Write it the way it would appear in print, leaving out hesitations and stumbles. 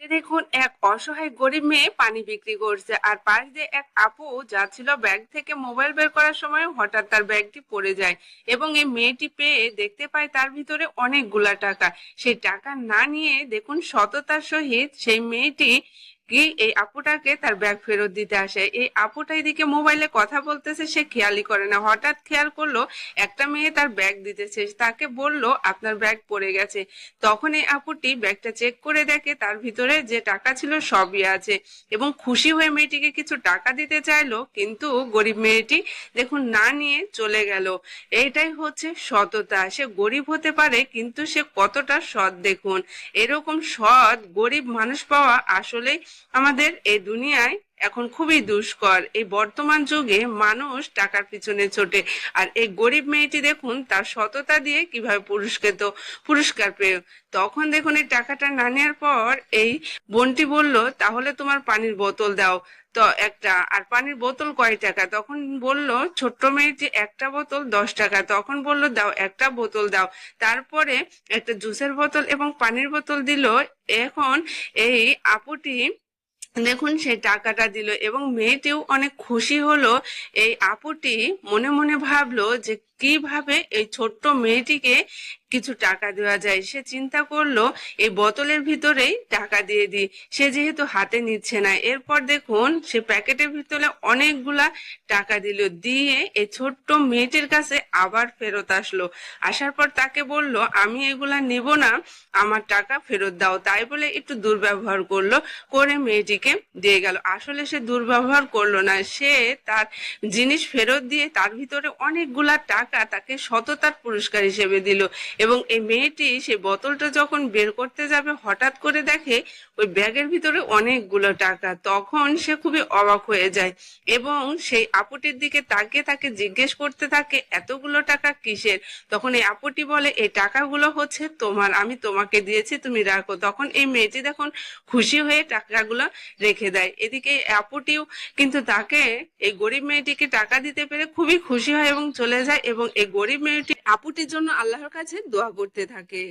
দেখুন, এক অসহায় গরিব মেয়ে পানি বিক্রি করছে আর পাশ দিয়ে এক আপু যাচ্ছিল ব্যাগ থেকে মোবাইল বের করার সময় হঠাৎ তার ব্যাগটি পড়ে যায় এবং এই মেয়েটি পেয়ে দেখতে পায় তার ভিতরে অনেকগুলা টাকা। সেই টাকা না নিয়ে দেখুন সততার সহিত সেই মেয়েটি কি এই আপুটাকে তার ব্যাগ ফেরত দিতে আসে। এই আপুটা এদিকে মোবাইলে কথা বলতেছে, সে খেয়ালই করে না, হঠাৎ খেয়াল করলো একটা মেয়ে তার ব্যাগ দিতেছে, তাকে বলল আপনার ব্যাগ পড়ে গেছে। তখন এই আপুটি ব্যাগটা চেক করে দেখে তার ভিতরে যে টাকা ছিল সবই আছে এবং খুশি হয়ে মেয়েটিকে কিছু টাকা দিতে চাইলো, কিন্তু গরিব মেয়েটি দেখুন না নিয়ে চলে গেল। এইটাই হচ্ছে সততা। সে গরিব হতে পারে কিন্তু সে কতটা সৎ দেখুন। এরকম সৎ গরিব মানুষ পাওয়া আসলেই আমাদের এই দুনিয়ায় এখন খুবই দুষ্কর। এই বর্তমান যুগে মানুষ টাকার পিছনে ছোটে, আর এই গরিব মেয়েটি দেখুন তার সততা দিয়ে কিভাবে পুরস্কার পেয়ে। তখন দেখুন এই টাকাটা না নেওয়ার পর এই বোনটি বলল, তাহলে তোমার পানির বোতল দাও তো একটা, আর পানির বোতল কয় টাকা? তখন বলল ছোট্ট মেয়েটি একটা বোতল 10 টাকা। তখন বলল দাও একটা বোতল দাও। তারপরে একটা জুসের বোতল এবং পানির বোতল দিল। এখন এই আপুটি দেখুন সেই টাকাটা দিল এবং মেয়েটিও অনেক খুশি হলো। এই আপুটি মনে মনে ভাবলো যে কিভাবে এই ছোট্ট মেয়েটিকে কিছু টাকা দেওয়া যায়। সে চিন্তা করলো এই বোতলের ভিতরেই টাকা দিয়ে দিই, সে যেহেতু হাতে নিচ্ছে না। এরপর দেখুন সে প্যাকেটের ভিতরে অনেকগুলা টাকা দিল, দিয়ে এই ছোট্ট মেয়েটির কাছে আবার ফেরত আসলো। আসার পর তাকে বলল আমি এগুলা নেব না, আমার টাকা ফেরত দাও। তাই বলে একটু দুর্ব্যবহার করলো, করে মেয়েটিকে দিয়ে গেল। আসলে সে দুর্ব্যবহার করলো না, সে তার জিনিস ফেরত দিয়ে তার ভিতরে অনেকগুলা টাকা তাকে সততার পুরস্কার হিসেবে দিল। এবং এই মেয়েটি সেই বোতলটা যখন বের করতে যাবে হঠাৎ করে দেখে ওই ব্যাগের ভিতরে অনেকগুলো টাকা। তখন সে খুবই অবাক হয়ে যায় এবং সেই আপুটির দিকে তাকিয়ে তাকে জিজ্ঞেস করতে থাকে এতগুলো টাকা কিসের? তখন এই আপুটি বলে এই টাকাগুলো হচ্ছে তোমার, আমি তোমাকে দিয়েছি, তুমি রাখো। তখন এই মেয়েটি দেখুন খুশি হয়ে টাকাগুলো রেখে দেয়। এদিকে এই আপুটিও কিন্তু তাকে এই গরিব মেয়েটিকে টাকা দিতে পেরে খুবই খুশি হয় এবং চলে যায় এবং এই গরিব মেয়েটি আপুটির জন্য আল্লাহর কাছে দোয়া করতে থাকে।